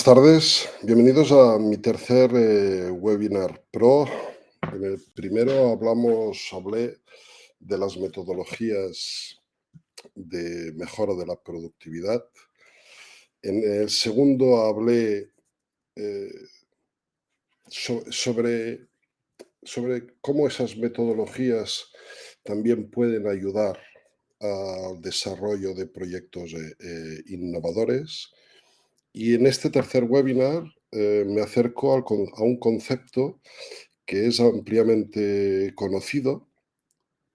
Buenas tardes, bienvenidos a mi tercer webinar pro. En el primero hablé de las metodologías de mejora de la productividad. En el segundo hablé eh, sobre, sobre cómo esas metodologías también pueden ayudar al desarrollo de proyectos innovadores. Y en este tercer webinar me acerco a un concepto que es ampliamente conocido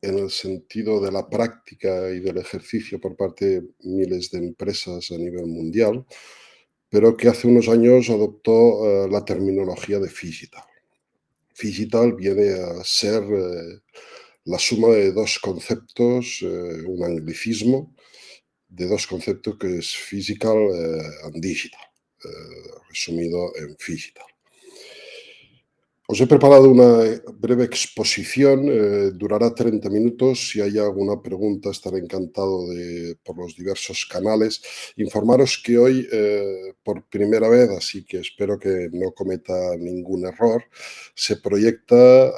en el sentido de la práctica y del ejercicio por parte de miles de empresas a nivel mundial, pero que hace unos años adoptó la terminología de Digital. Digital viene a ser la suma de dos conceptos, un anglicismo, de dos conceptos que es physical and digital, resumido en digital. Os he preparado una breve exposición, durará 30 minutos. Si hay alguna pregunta, estaré encantado por los diversos canales. Informaros que hoy, por primera vez, así que espero que no cometa ningún error, se proyecta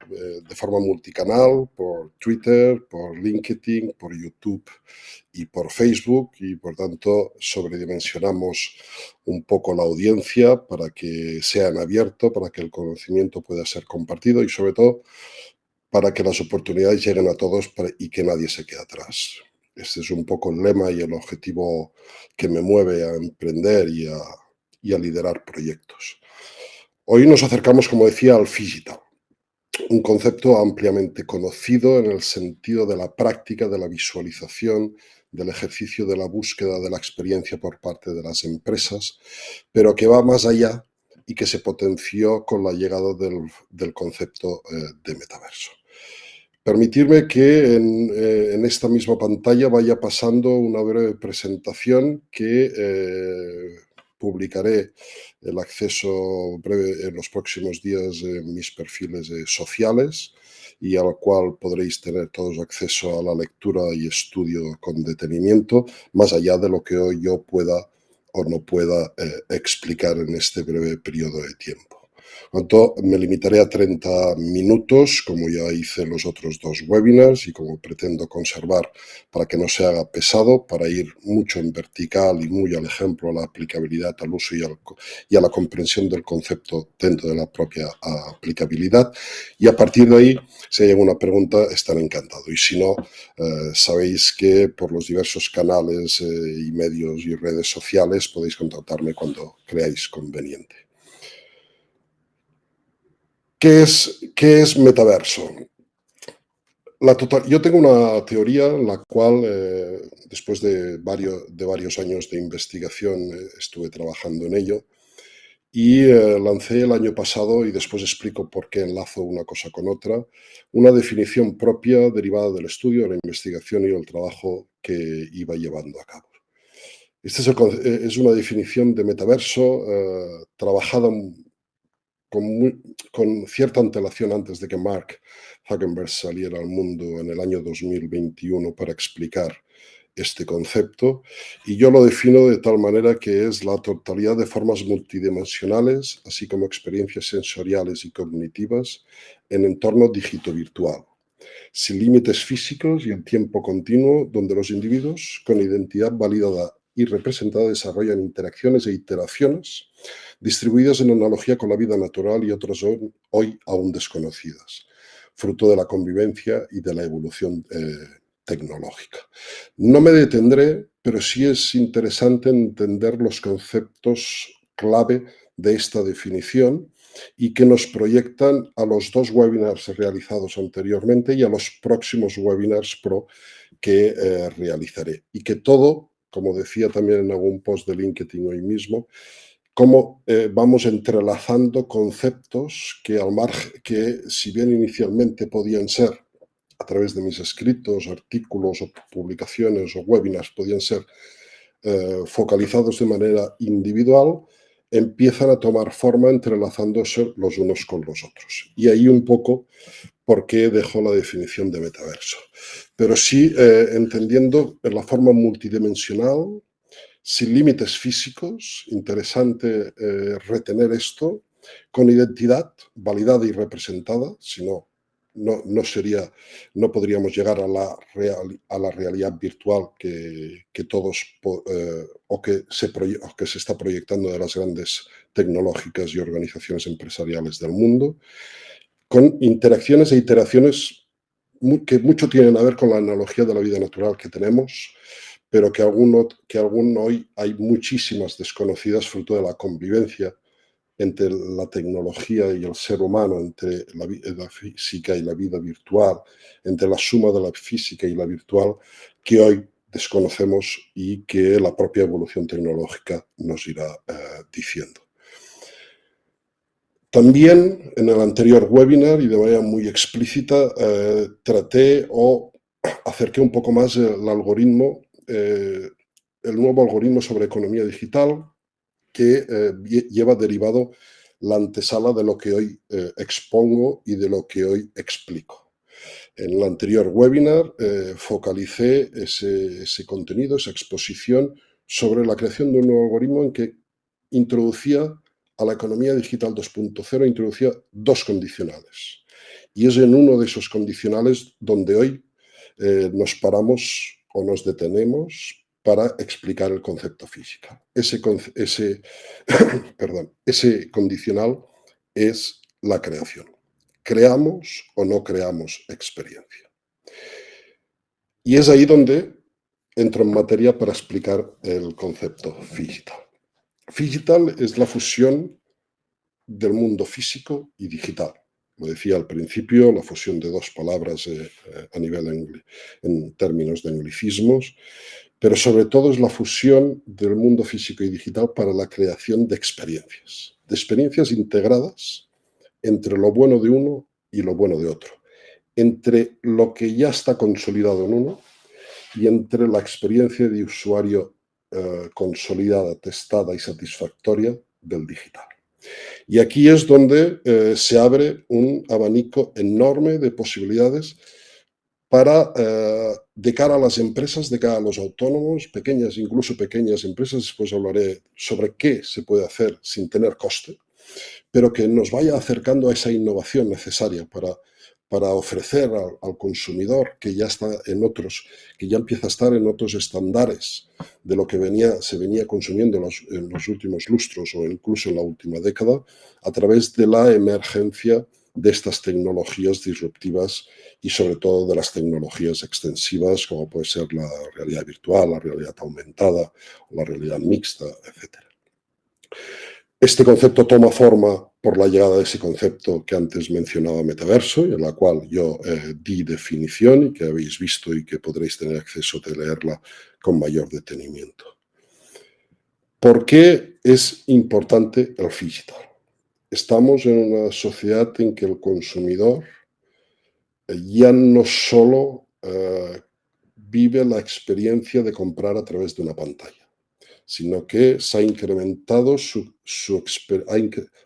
de forma multicanal, por Twitter, por LinkedIn, por YouTube y por Facebook, y por tanto sobredimensionamos un poco la audiencia para que sea en abierto, para que el conocimiento pueda ser compartido y sobre todo para que las oportunidades lleguen a todos y que nadie se quede atrás. Este es un poco el lema y el objetivo que me mueve a emprender y a liderar proyectos. Hoy nos acercamos, como decía, al digital, un concepto ampliamente conocido en el sentido de la práctica, de la visualización, del ejercicio de la búsqueda de la experiencia por parte de las empresas, pero que va más allá y que se potenció con la llegada del concepto de metaverso. Permitirme que en esta misma pantalla vaya pasando una breve presentación que publicaré el acceso breve en los próximos días en mis perfiles sociales y al cual podréis tener todos acceso a la lectura y estudio con detenimiento, más allá de lo que hoy yo pueda o no pueda explicar en este breve periodo de tiempo. Por tanto, me limitaré a 30 minutos, como ya hice en los otros dos webinars y como pretendo conservar para que no se haga pesado, para ir mucho en vertical y muy al ejemplo, a la aplicabilidad, al uso y a la comprensión del concepto dentro de la propia aplicabilidad. Y a partir de ahí, si hay alguna pregunta, estaré encantado. Y si no, sabéis que por los diversos canales y medios y redes sociales podéis contactarme cuando creáis conveniente. ¿Qué es metaverso? Yo tengo una teoría en la cual, después de varios años de investigación, estuve trabajando en ello y lancé el año pasado, y después explico por qué enlazo una cosa con otra, una definición propia derivada del estudio, la investigación y el trabajo que iba llevando a cabo. Es una definición de metaverso trabajada con cierta antelación antes de que Mark Zuckerberg saliera al mundo en el año 2021 para explicar este concepto, y yo lo defino de tal manera que es la totalidad de formas multidimensionales, así como experiencias sensoriales y cognitivas en entorno digito-virtual, sin límites físicos y en tiempo continuo, donde los individuos con identidad validada y representada desarrollan interacciones e iteraciones distribuidas en analogía con la vida natural y otras hoy aún desconocidas, fruto de la convivencia y de la evolución tecnológica. No me detendré, pero sí es interesante entender los conceptos clave de esta definición y que nos proyectan a los dos webinars realizados anteriormente y a los próximos webinars pro que realizaré. Y que todo, como decía también en algún post de LinkedIn hoy mismo, cómo vamos entrelazando conceptos que si bien inicialmente podían ser a través de mis escritos, artículos o publicaciones o webinars, podían ser focalizados de manera individual, empiezan a tomar forma entrelazándose los unos con los otros. Y ahí un poco por qué dejo la definición de metaverso. Pero sí entendiendo en la forma multidimensional sin límites físicos, interesante retener esto, con identidad validada y representada, si no, no podríamos llegar a a la realidad virtual que todos o que se está proyectando de las grandes tecnológicas y organizaciones empresariales del mundo, con interacciones e iteraciones que mucho tienen a ver con la analogía de la vida natural que tenemos, pero que aún hoy hay muchísimas desconocidas fruto de la convivencia entre la tecnología y el ser humano, entre la física y la vida virtual, entre la suma de la física y la virtual, que hoy desconocemos y que la propia evolución tecnológica nos irá diciendo. También en el anterior webinar y de manera muy explícita traté o acerqué un poco más el nuevo algoritmo sobre economía digital que lleva derivado la antesala de lo que hoy expongo y de lo que hoy explico. En el anterior webinar focalicé ese contenido, esa exposición sobre la creación de un nuevo algoritmo en que introducía a la economía digital 2.0, introducía dos condicionales. Y es en uno de esos condicionales donde hoy nos paramos o nos detenemos para explicar el concepto física. Ese condicional es la creación. ¿Creamos o no creamos experiencia? Y es ahí donde entro en materia para explicar el concepto digital. Digital es la fusión del mundo físico y digital. Lo decía al principio, la fusión de dos palabras en términos de anglicismos, pero sobre todo es la fusión del mundo físico y digital para la creación de experiencias integradas entre lo bueno de uno y lo bueno de otro, entre lo que ya está consolidado en uno y entre la experiencia de usuario consolidada, testada y satisfactoria del digital. Y aquí es donde se abre un abanico enorme de posibilidades para, de cara a las empresas, de cara a los autónomos, pequeñas, incluso pequeñas empresas, después hablaré sobre qué se puede hacer sin tener coste, pero que nos vaya acercando a esa innovación necesaria para ofrecer al consumidor que ya está que ya empieza a estar en otros estándares de lo que se venía consumiendo en los últimos lustros o incluso en la última década, a través de la emergencia de estas tecnologías disruptivas y sobre todo de las tecnologías extensivas, como puede ser la realidad virtual, la realidad aumentada, la realidad mixta, etc. Este concepto toma forma por la llegada de ese concepto que antes mencionaba metaverso, y en la cual yo di definición y que habéis visto y que podréis tener acceso de leerla con mayor detenimiento. ¿Por qué es importante el digital? Estamos en una sociedad en que el consumidor ya no solo vive la experiencia de comprar a través de una pantalla, sino que se ha incrementado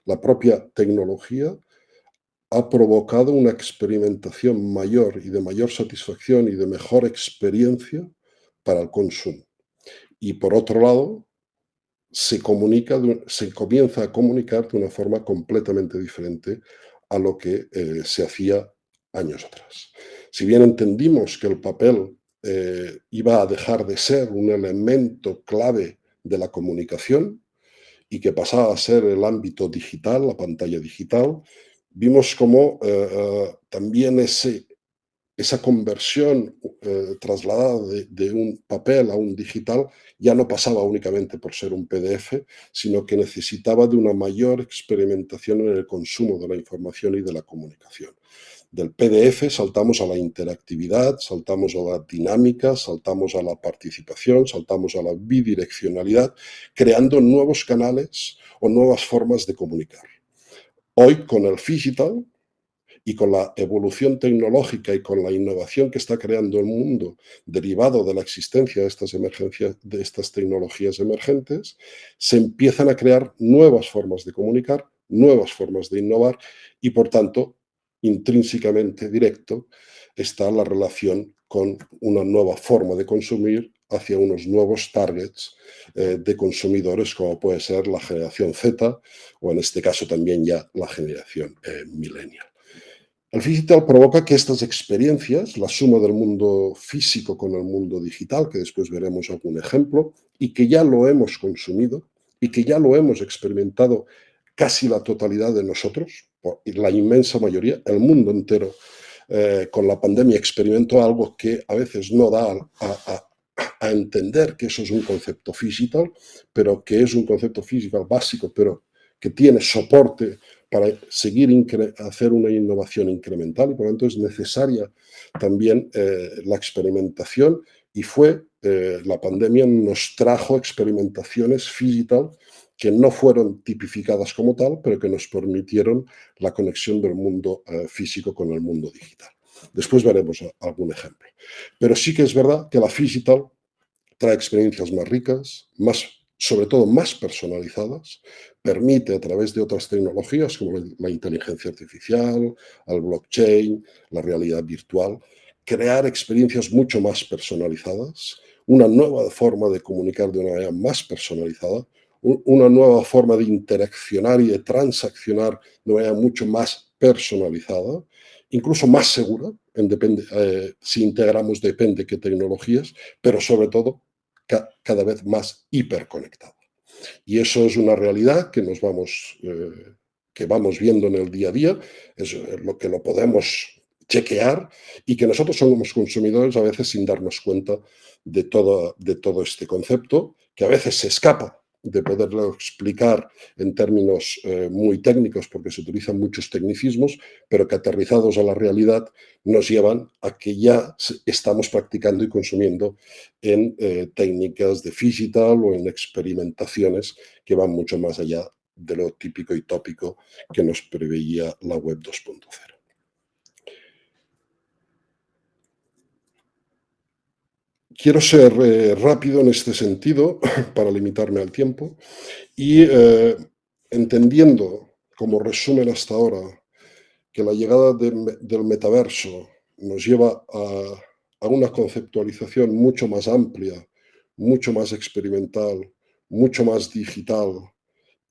la propia tecnología ha provocado una experimentación mayor y de mayor satisfacción y de mejor experiencia para el consumo. Y por otro lado, se comienza a comunicar de una forma completamente diferente a lo que se hacía años atrás. Si bien entendimos que el papel iba a dejar de ser un elemento clave de la comunicación y que pasaba a ser el ámbito digital, la pantalla digital, vimos cómo también esa conversión trasladada de un papel a un digital ya no pasaba únicamente por ser un PDF, sino que necesitaba de una mayor experimentación en el consumo de la información y de la comunicación. Del PDF saltamos a la interactividad, saltamos a la dinámica, saltamos a la participación, saltamos a la bidireccionalidad, creando nuevos canales o nuevas formas de comunicar. Hoy, con el digital y con la evolución tecnológica y con la innovación que está creando el mundo derivado de la existencia de estas tecnologías emergentes, se empiezan a crear nuevas formas de comunicar, nuevas formas de innovar y, por tanto, intrínsecamente directo está la relación con una nueva forma de consumir hacia unos nuevos targets de consumidores, como puede ser la generación Z o en este caso también ya la generación millennial. El digital provoca que estas experiencias, la suma del mundo físico con el mundo digital, que después veremos algún ejemplo, y que ya lo hemos consumido y que ya lo hemos experimentado casi la totalidad de nosotros, la inmensa mayoría, el mundo entero, con la pandemia experimentó algo que a veces no da a entender que eso es un concepto digital, pero que es un concepto digital básico, pero que tiene soporte para seguir hacer una innovación incremental y por lo tanto es necesaria también la experimentación y la pandemia nos trajo experimentaciones digital que no fueron tipificadas como tal, pero que nos permitieron la conexión del mundo físico con el mundo digital. Después veremos algún ejemplo. Pero sí que es verdad que la digital trae experiencias más ricas, sobre todo más personalizadas, permite a través de otras tecnologías como la inteligencia artificial, el blockchain, la realidad virtual, crear experiencias mucho más personalizadas, una nueva forma de comunicar de una manera más personalizada, una nueva forma de interaccionar y de transaccionar de una manera mucho más personalizada, incluso más segura, si integramos depende qué tecnologías, pero sobre todo cada vez más hiperconectada. Y eso es una realidad que vamos viendo en el día a día, es lo que lo podemos chequear y que nosotros somos consumidores a veces sin darnos cuenta de todo este concepto, que a veces se escapa de poderlo explicar en términos muy técnicos porque se utilizan muchos tecnicismos, pero que aterrizados a la realidad nos llevan a que ya estamos practicando y consumiendo en técnicas de digital o en experimentaciones que van mucho más allá de lo típico y tópico que nos preveía la web 2.0. Quiero ser rápido en este sentido para limitarme al tiempo y entendiendo como resumen hasta ahora que la llegada del metaverso nos lleva a una conceptualización mucho más amplia, mucho más experimental, mucho más digital,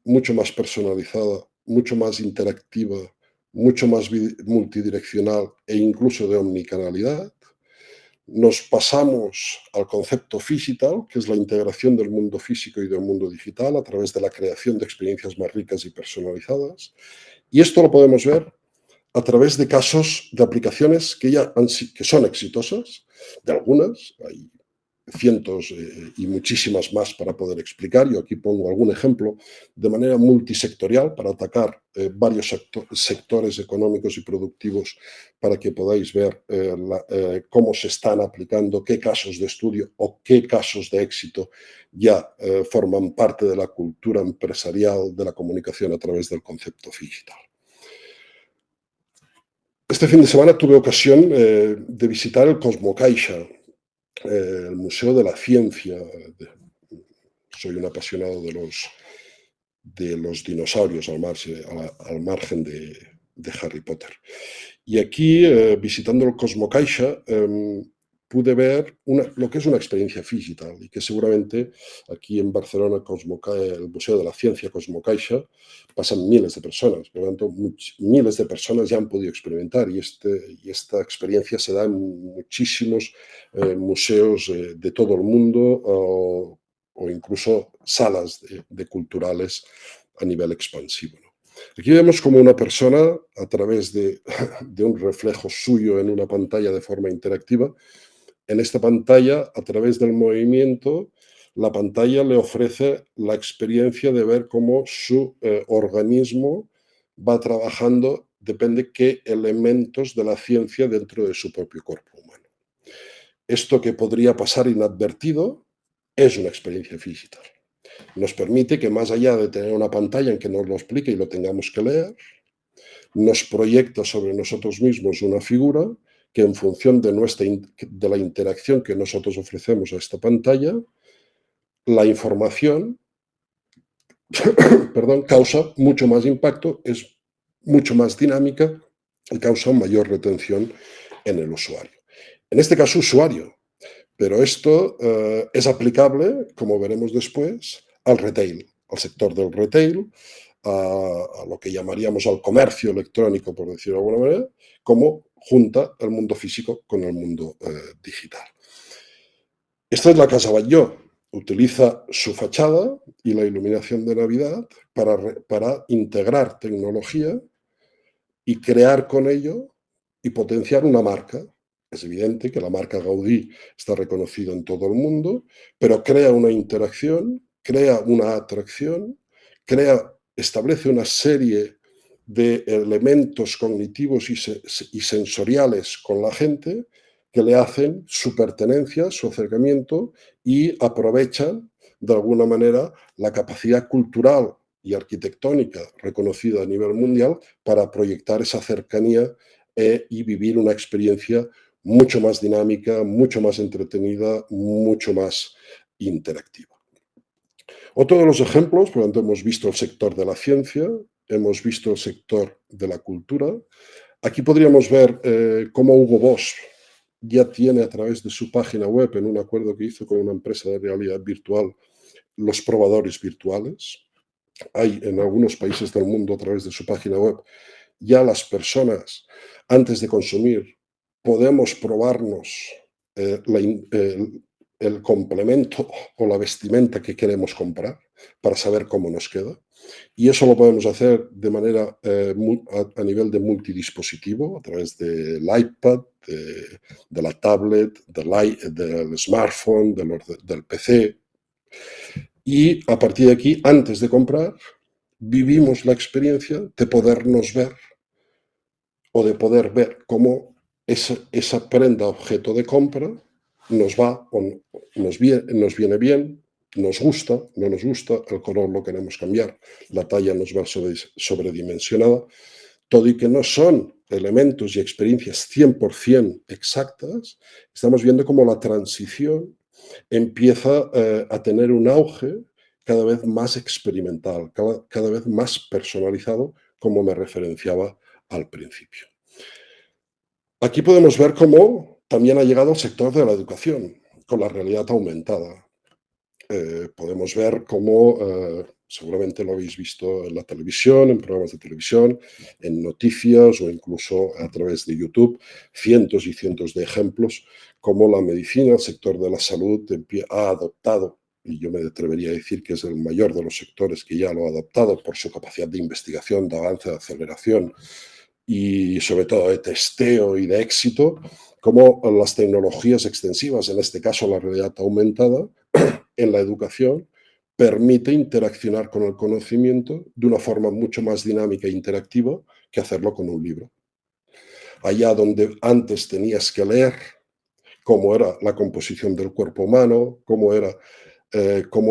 mucho más personalizada, mucho más interactiva, mucho más multidireccional e incluso de omnicanalidad. Nos pasamos al concepto digital, que es la integración del mundo físico y del mundo digital a través de la creación de experiencias más ricas y personalizadas. Y esto lo podemos ver a través de casos de aplicaciones que son exitosas, de algunas, hay cientos y muchísimas más para poder explicar. Yo aquí pongo algún ejemplo de manera multisectorial para atacar varios sectores económicos y productivos para que podáis ver cómo se están aplicando, qué casos de estudio o qué casos de éxito ya forman parte de la cultura empresarial de la comunicación a través del concepto digital. Este fin de semana tuve ocasión de visitar el Cosmocaixa, el Museo de la Ciencia. Soy un apasionado de los dinosaurios al margen de Harry Potter. Y aquí, visitando el Cosmocaixa, pude ver lo que es una experiencia digital y que seguramente aquí en Barcelona, el Museo de la Ciencia Cosmocaixa, pasan miles de personas. Por lo tanto, miles de personas ya han podido experimentar y esta experiencia se da en muchísimos museos de todo el mundo o incluso salas de culturales a nivel expansivo, ¿no? Aquí vemos como una persona, a través de un reflejo suyo en una pantalla de forma interactiva, en esta pantalla, a través del movimiento, la pantalla le ofrece la experiencia de ver cómo su organismo va trabajando, depende qué elementos de la ciencia dentro de su propio cuerpo humano. Esto que podría pasar inadvertido es una experiencia digital. Nos permite que más allá de tener una pantalla en que nos lo explique y lo tengamos que leer, nos proyecta sobre nosotros mismos una figura que en función de la interacción que nosotros ofrecemos a esta pantalla, la información perdón, causa mucho más impacto, es mucho más dinámica y causa mayor retención en el usuario. En este caso, usuario. Pero esto es aplicable, como veremos después, al retail, al sector del retail, a lo que llamaríamos al comercio electrónico, por decirlo de alguna manera, como junta el mundo físico con el mundo digital. Esta es la Casa Batlló. Utiliza su fachada y la iluminación de Navidad para integrar tecnología y crear con ello y potenciar una marca. Es evidente que la marca Gaudí está reconocida en todo el mundo, pero crea una interacción, crea una atracción, establece una serie de elementos cognitivos y sensoriales con la gente que le hacen su pertenencia, su acercamiento y aprovechan de alguna manera la capacidad cultural y arquitectónica reconocida a nivel mundial para proyectar esa cercanía y vivir una experiencia mucho más dinámica, mucho más entretenida, mucho más interactiva. Otro de los ejemplos, por lo tanto, hemos visto el sector de la ciencia, hemos visto el sector de la cultura. Aquí podríamos ver cómo Hugo Boss ya tiene a través de su página web, en un acuerdo que hizo con una empresa de realidad virtual, los probadores virtuales. Hay en algunos países del mundo a través de su página web ya las personas, antes de consumir, podemos probarnos el complemento o la vestimenta que queremos comprar para saber cómo nos queda. Y eso lo podemos hacer de manera a nivel de multidispositivo, a través del iPad, de la tablet, del smartphone, del PC. Y a partir de aquí, antes de comprar, vivimos la experiencia de podernos ver o de poder ver cómo esa prenda objeto de compra nos va o nos viene bien, nos gusta, no nos gusta, el color lo queremos cambiar, la talla nos va sobredimensionada, todo y que no son elementos y experiencias 100% exactas, estamos viendo cómo la transición empieza a tener un auge cada vez más experimental, cada vez más personalizado, como me referenciaba al principio. Aquí podemos ver cómo también ha llegado el sector de la educación con la realidad aumentada. Podemos ver cómo, seguramente lo habéis visto en la televisión, en programas de televisión, en noticias o incluso a través de YouTube, cientos y cientos de ejemplos, cómo la medicina, el sector de la salud ha adoptado, y yo me atrevería a decir que es el mayor de los sectores que ya lo ha adoptado por su capacidad de investigación, de avance, de aceleración y sobre todo de testeo y de éxito, como las tecnologías extensivas, en este caso la realidad aumentada, en la educación, permite interaccionar con el conocimiento de una forma mucho más dinámica e interactiva que hacerlo con un libro. Allá donde antes tenías que leer cómo era la composición del cuerpo humano, cómo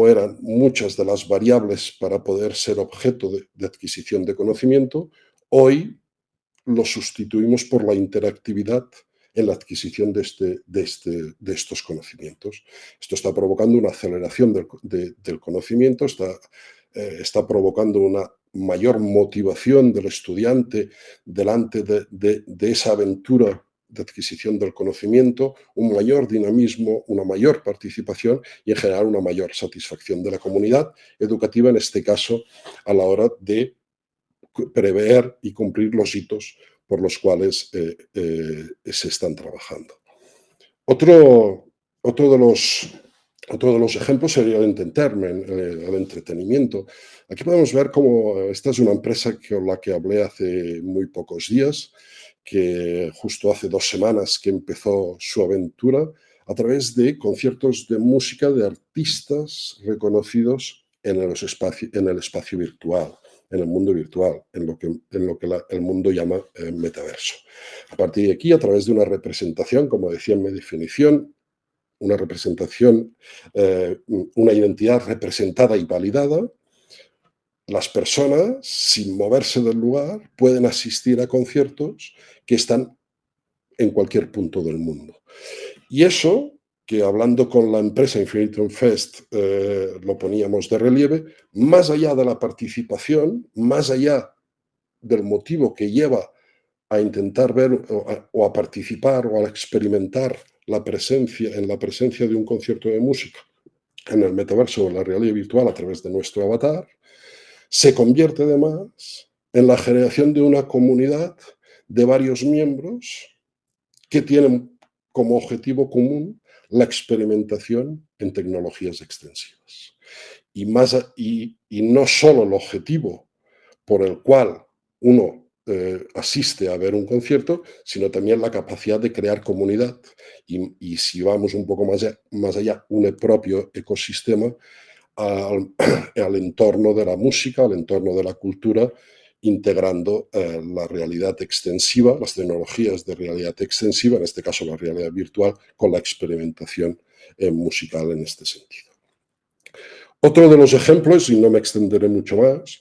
eran muchas de las variables para poder ser objeto de adquisición de conocimiento, hoy lo sustituimos por la interactividad en la adquisición de estos conocimientos. Esto está provocando una aceleración del conocimiento, está provocando una mayor motivación del estudiante delante de esa aventura de adquisición del conocimiento, un mayor dinamismo, una mayor participación y en general una mayor satisfacción de la comunidad educativa, en este caso a la hora de prever y cumplir los hitos por los cuales se están trabajando. Otro, otro, de los, otro de los ejemplos sería el entertainment, el entretenimiento. Aquí podemos ver cómo esta es una empresa con la que hablé hace muy pocos días, que justo hace 2 semanas que empezó su aventura a través de conciertos de música de artistas reconocidos en el espacio virtual, en el mundo virtual, en lo que el mundo llama metaverso. A partir de aquí, a través de una representación, como decía en mi definición, una representación, una identidad representada y validada, las personas, sin moverse del lugar, pueden asistir a conciertos que están en cualquier punto del mundo. Y eso, que hablando con la empresa Infinitum Fest lo poníamos de relieve, más allá de la participación, más allá del motivo que lleva a intentar ver o a participar o a experimentar la presencia de un concierto de música en el metaverso o en la realidad virtual a través de nuestro avatar, se convierte además en la generación de una comunidad de varios miembros que tienen como objetivo común la experimentación en tecnologías extensivas. Y no solo el objetivo por el cual uno asiste a ver un concierto, sino también la capacidad de crear comunidad. Y si vamos un poco más allá, un propio ecosistema al, al, entorno de la música, al entorno de la cultura, integrando la realidad extensiva, las tecnologías de realidad extensiva, en este caso la realidad virtual, con la experimentación musical en este sentido. Otro de los ejemplos, y no me extenderé mucho más,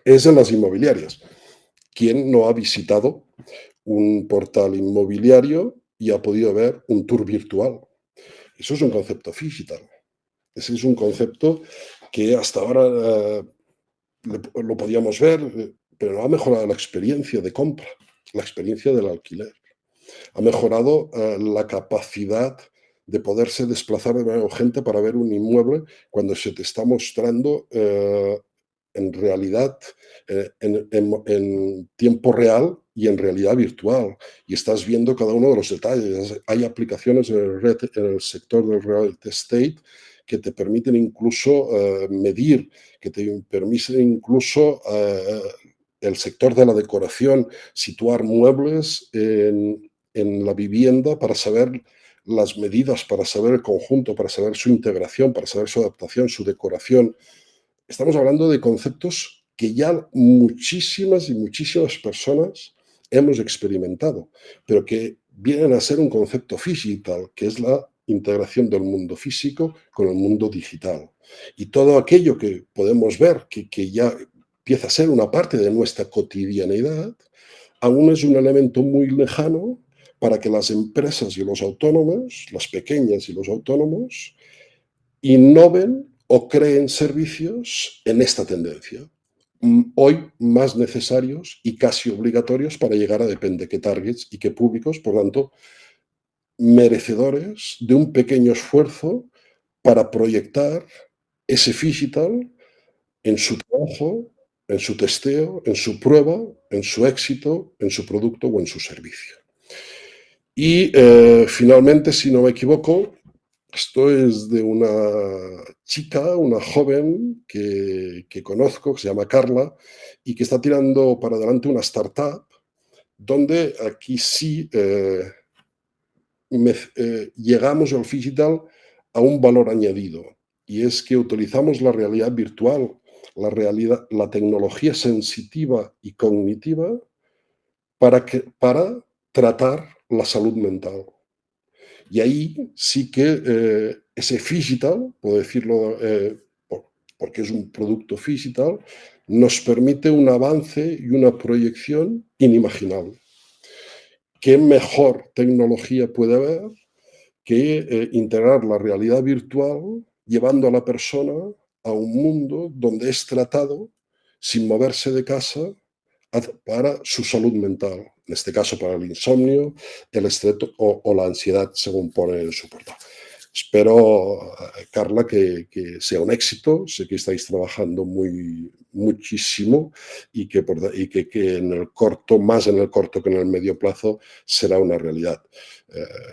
es en las inmobiliarias. ¿Quién no ha visitado un portal inmobiliario y ha podido ver un tour virtual? Eso es un concepto digital. Ese es un concepto que hasta ahora lo podíamos ver, pero ha mejorado la experiencia de compra, la experiencia del alquiler. Ha mejorado la capacidad de poderse desplazar de manera urgente para ver un inmueble cuando se te está mostrando en realidad, en tiempo real y en realidad virtual. Y estás viendo cada uno de los detalles. Hay aplicaciones en el sector del real estate que te permiten incluso medir, que te permiten incluso el sector de la decoración, situar muebles en la vivienda para saber las medidas, para saber el conjunto, para saber su integración, para saber su adaptación, su decoración. Estamos hablando de conceptos que ya muchísimas y muchísimas personas hemos experimentado, pero que vienen a ser un concepto digital, que es la integración del mundo físico con el mundo digital. Y todo aquello que podemos ver que ya empieza a ser una parte de nuestra cotidianidad, aún es un elemento muy lejano para que las empresas y los autónomos, las pequeñas y los autónomos, innoven o creen servicios en esta tendencia, hoy más necesarios y casi obligatorios para llegar a depende qué targets y qué públicos, por tanto, merecedores de un pequeño esfuerzo para proyectar ese digital en su trabajo, en su testeo, en su prueba, en su éxito, en su producto o en su servicio. Y finalmente, si no me equivoco, esto es de una chica, una joven que conozco, que se llama Carla, y que está tirando para adelante una startup donde aquí sí llegamos al digital a un valor añadido. Y es que utilizamos la realidad virtual, la tecnología sensitiva y cognitiva para tratar la salud mental. Y ahí sí que ese digital, puedo decirlo porque es un producto digital, nos permite un avance y una proyección inimaginable. ¿Qué mejor tecnología puede haber que integrar la realidad virtual llevando a la persona a un mundo donde es tratado sin moverse de casa para su salud mental, en este caso para el insomnio, el estrés o la ansiedad, según pone en su portal. Espero, Carla, que sea un éxito. Sé que estáis trabajando muchísimo y que en el corto, más en el corto que en el medio plazo, será una realidad.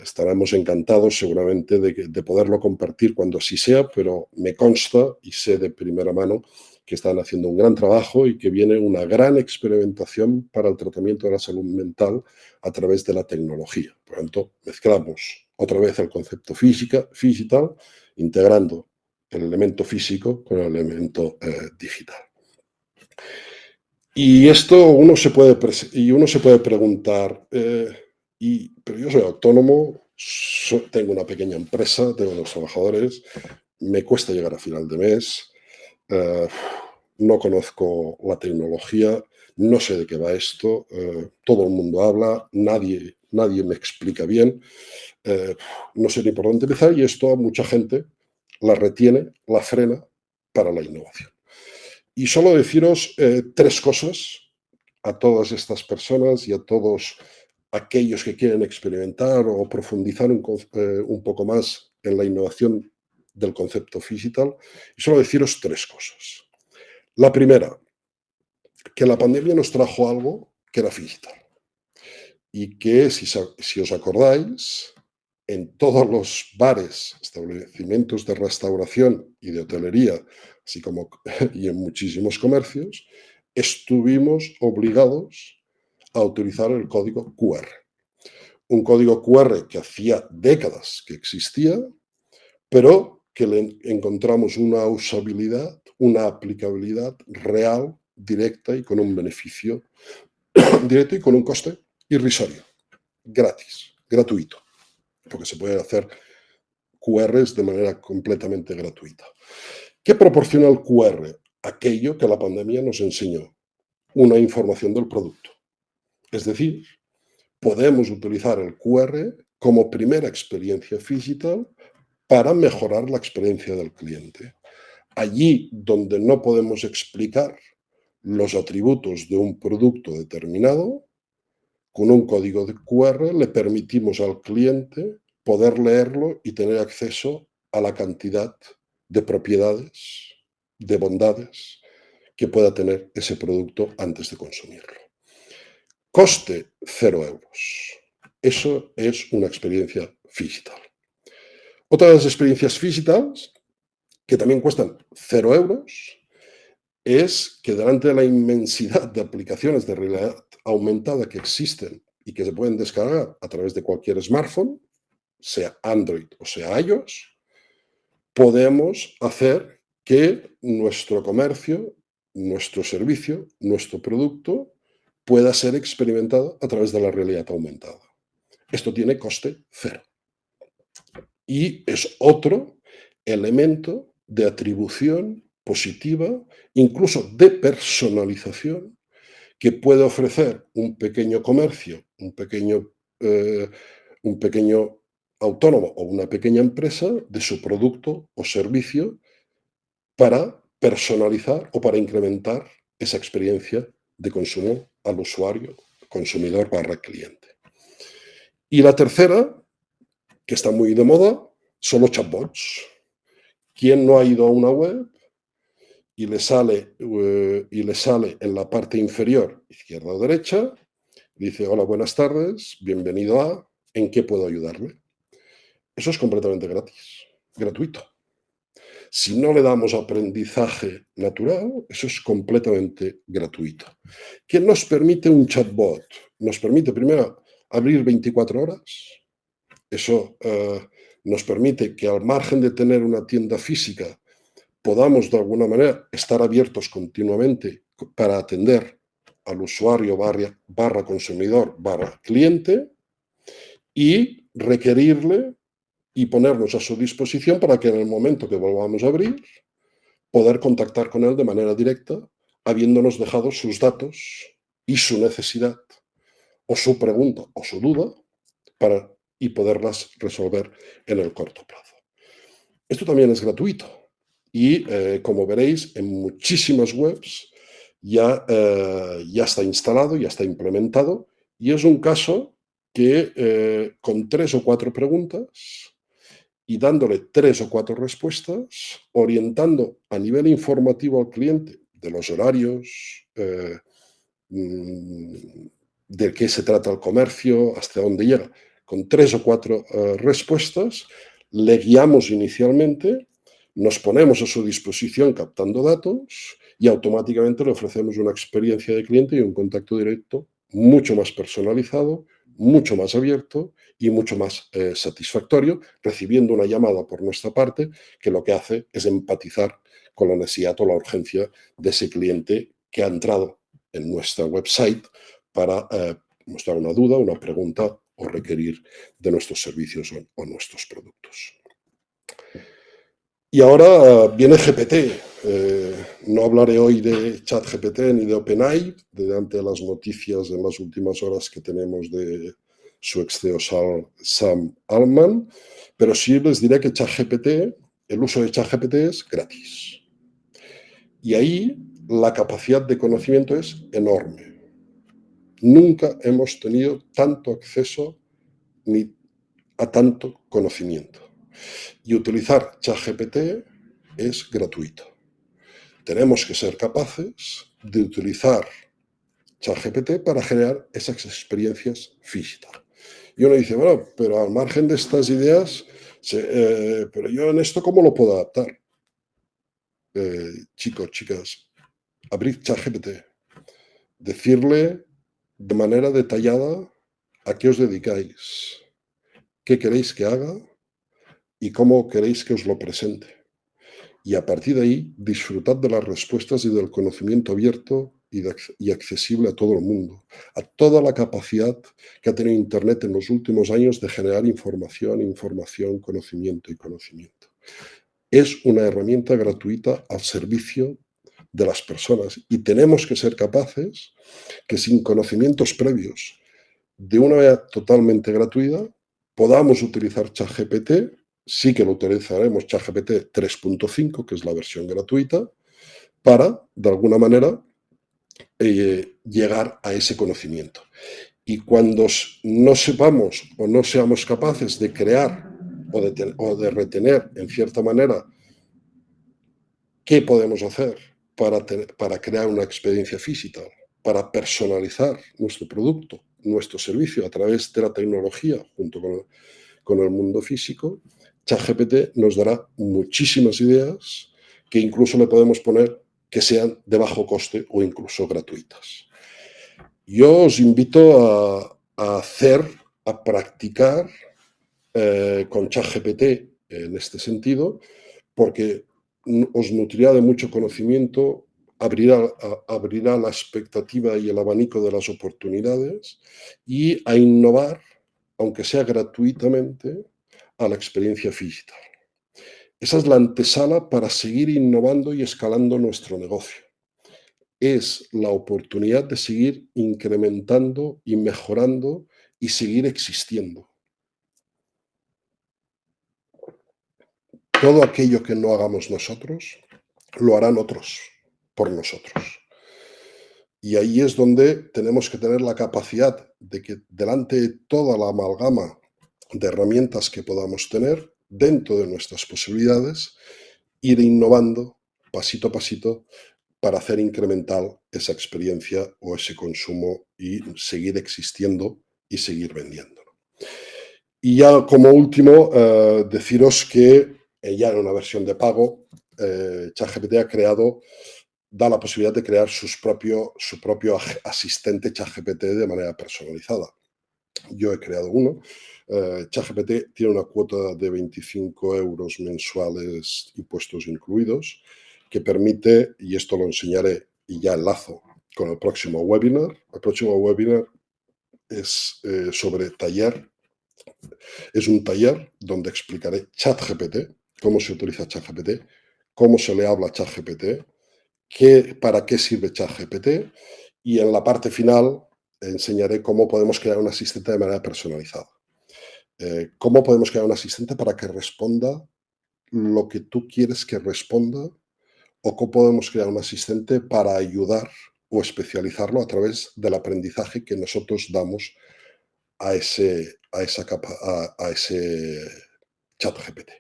Estaremos encantados seguramente de poderlo compartir cuando así sea, pero me consta y sé de primera mano que están haciendo un gran trabajo y que viene una gran experimentación para el tratamiento de la salud mental a través de la tecnología. Por lo tanto, mezclamos otra vez el concepto digital, integrando el elemento físico con el elemento digital. Y esto uno se puede preguntar, pero yo soy autónomo, tengo una pequeña empresa, tengo unos trabajadores, me cuesta llegar a final de mes, no conozco la tecnología, no sé de qué va esto, todo el mundo habla, nadie me explica bien, no sé ni por dónde empezar y esto a mucha gente la retiene, la frena para la innovación. Y solo deciros tres cosas a todas estas personas y a todos aquellos que quieren experimentar o profundizar un poco más en la innovación del concepto Phygital, y solo deciros tres cosas. La primera, que la pandemia nos trajo algo que era Phygital y que, si os acordáis, en todos los bares, establecimientos de restauración y de hotelería, así como y en muchísimos comercios, estuvimos obligados a utilizar el código QR. Un código QR que hacía décadas que existía, pero que le encontramos una usabilidad, una aplicabilidad real, directa y con un beneficio directo y con un coste irrisorio, gratis, gratuito, porque se puede hacer QRs de manera completamente gratuita. ¿Qué proporciona el QR? Aquello que la pandemia nos enseñó, una información del producto. Es decir, podemos utilizar el QR como primera experiencia digital para mejorar la experiencia del cliente. Allí donde no podemos explicar los atributos de un producto determinado, con un código de QR le permitimos al cliente poder leerlo y tener acceso a la cantidad de propiedades, de bondades que pueda tener ese producto antes de consumirlo. Coste 0 euros. Eso es una experiencia digital. Otra de las experiencias digitales que también cuestan 0 euros es que delante de la inmensidad de aplicaciones de realidad aumentada que existen y que se pueden descargar a través de cualquier smartphone, sea Android o sea iOS, podemos hacer que nuestro comercio, nuestro servicio, nuestro producto pueda ser experimentado a través de la realidad aumentada. Esto tiene coste cero. Y es otro elemento de atribución positiva, incluso de personalización, que puede ofrecer un pequeño comercio, un pequeño autónomo o una pequeña empresa de su producto o servicio para personalizar o para incrementar esa experiencia de consumo al usuario, consumidor barra cliente. Y la tercera, que está muy de moda, son los chatbots. ¿Quién no ha ido a una web y le sale en la parte inferior, izquierda o derecha, dice, hola, buenas tardes, bienvenido a, ¿en qué puedo ayudarle? Eso es completamente gratis, gratuito. Si no le damos aprendizaje natural, eso es completamente gratuito. ¿Qué nos permite un chatbot? Nos permite primero abrir 24 horas. Eso nos permite que al margen de tener una tienda física, podamos de alguna manera estar abiertos continuamente para atender al usuario barra consumidor barra cliente y requerirle y ponernos a su disposición para que en el momento que volvamos a abrir, poder contactar con él de manera directa, habiéndonos dejado sus datos y su necesidad o su pregunta o su duda y poderlas resolver en el corto plazo. Esto también es gratuito y, como veréis, en muchísimas webs ya está instalado, ya está implementado y es un caso que con 3 o 4 preguntas y dándole 3 o 4 respuestas, orientando a nivel informativo al cliente de los horarios, de qué se trata el comercio, hasta dónde llega, con 3 o 4 respuestas, le guiamos inicialmente, nos ponemos a su disposición captando datos y automáticamente le ofrecemos una experiencia de cliente y un contacto directo mucho más personalizado, mucho más abierto y mucho más satisfactorio, recibiendo una llamada por nuestra parte que lo que hace es empatizar con la necesidad o la urgencia de ese cliente que ha entrado en nuestra website para mostrar una duda, una pregunta o requerir de nuestros servicios o nuestros productos. Y ahora viene GPT. No hablaré hoy de ChatGPT ni de OpenAI, delante de las noticias en las últimas horas que tenemos de su ex CEO Sam Altman, pero sí les diré que ChatGPT, el uso de ChatGPT es gratis. Y ahí la capacidad de conocimiento es enorme. Nunca hemos tenido tanto acceso ni a tanto conocimiento. Y utilizar ChatGPT es gratuito. Tenemos que ser capaces de utilizar ChatGPT para generar esas experiencias físicas. Y uno dice, bueno, pero al margen de estas ideas, pero yo en esto, ¿cómo lo puedo adaptar? Chicos, chicas, abrid ChatGPT, decirle de manera detallada a qué os dedicáis, qué queréis que haga y cómo queréis que os lo presente. Y a partir de ahí, disfrutad de las respuestas y del conocimiento abierto y accesible a todo el mundo, a toda la capacidad que ha tenido Internet en los últimos años de generar información, información, conocimiento y conocimiento. Es una herramienta gratuita al servicio de las personas y tenemos que ser capaces que sin conocimientos previos, de una manera totalmente gratuita, podamos utilizar ChatGPT. Sí que lo utilizaremos ChatGPT 3.5, que es la versión gratuita, para, de alguna manera, llegar a ese conocimiento. Y cuando no sepamos o no seamos capaces de crear o de retener, en cierta manera, qué podemos hacer para crear una experiencia física, para personalizar nuestro producto, nuestro servicio a través de la tecnología junto con el mundo físico, ChatGPT nos dará muchísimas ideas que incluso le podemos poner que sean de bajo coste o incluso gratuitas. Yo os invito a practicar con ChatGPT en este sentido, porque os nutrirá de mucho conocimiento, abrirá la expectativa y el abanico de las oportunidades y a innovar, aunque sea gratuitamente, a la experiencia física. Esa es la antesala para seguir innovando y escalando nuestro negocio. Es la oportunidad de seguir incrementando y mejorando y seguir existiendo. Todo aquello que no hagamos nosotros, lo harán otros por nosotros. Y ahí es donde tenemos que tener la capacidad de que delante de toda la amalgama de herramientas que podamos tener, dentro de nuestras posibilidades, ir innovando pasito a pasito para hacer incremental esa experiencia o ese consumo y seguir existiendo y seguir vendiendo. Y ya como último, deciros que ya en una versión de pago, ChatGPT da la posibilidad de crear su propio asistente ChatGPT de manera personalizada. Yo he creado uno. ChatGPT tiene una cuota de 25 euros mensuales, impuestos incluidos, que permite, y esto lo enseñaré y ya enlazo con el próximo webinar. El próximo webinar es sobre taller. Es un taller donde explicaré ChatGPT, cómo se utiliza ChatGPT, cómo se le habla a ChatGPT, para qué sirve ChatGPT, y en la parte final enseñaré cómo podemos crear un asistente de manera personalizada. Cómo podemos crear un asistente para que responda lo que tú quieres que responda, o cómo podemos crear un asistente para ayudar o especializarlo a través del aprendizaje que nosotros damos a ese chat GPT.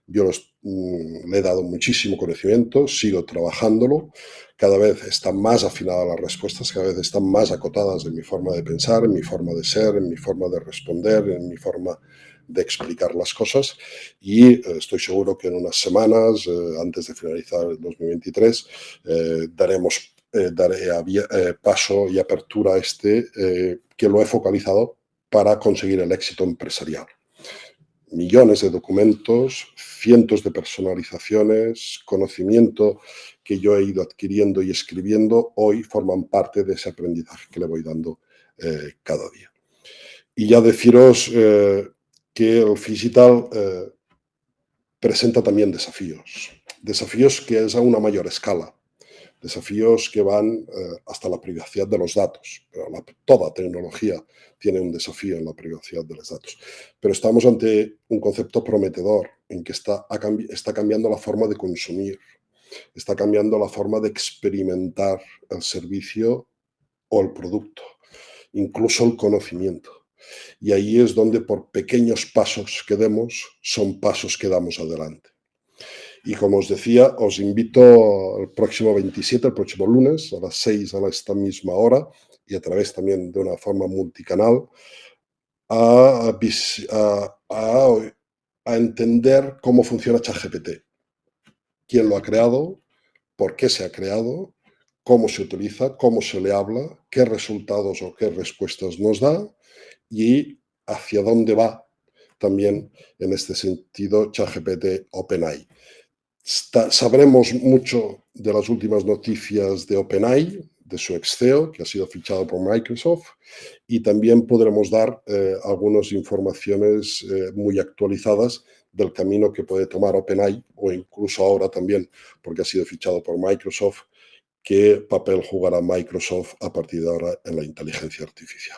Yo le he dado muchísimo conocimiento, sigo trabajándolo, cada vez están más afinadas las respuestas, cada vez están más acotadas en mi forma de pensar, en mi forma de ser, en mi forma de responder, en mi forma de explicar las cosas, y estoy seguro que en unas semanas, antes de finalizar el 2023, daré paso y apertura a que lo he focalizado para conseguir el éxito empresarial. Millones de documentos, cientos de personalizaciones, conocimiento que yo he ido adquiriendo y escribiendo, hoy forman parte de ese aprendizaje que le voy dando cada día. Y ya deciros que el Phygital presenta también desafíos que es a una mayor escala, desafíos que van hasta la privacidad de los datos. Pero toda tecnología tiene un desafío en la privacidad de los datos. Pero estamos ante un concepto prometedor en que está cambiando la forma de consumir, está cambiando la forma de experimentar el servicio o el producto. incluso el conocimiento. Y ahí es donde por pequeños pasos que demos, son pasos que damos adelante. Y como os decía, os invito el próximo 27, el próximo lunes, a las 6 a esta misma hora, y a través también de una forma multicanal, a, a entender cómo funciona ChatGPT, quién lo ha creado, por qué se ha creado, cómo se utiliza, cómo se le habla, qué resultados o qué respuestas nos da y hacia dónde va también en este sentido ChatGPT OpenAI. Sabremos mucho de las últimas noticias de OpenAI, de su ex-CEO, que ha sido fichado por Microsoft, y también podremos dar algunas informaciones muy actualizadas del camino que puede tomar OpenAI, o incluso ahora también, porque ha sido fichado por Microsoft, qué papel jugará Microsoft a partir de ahora en la inteligencia artificial.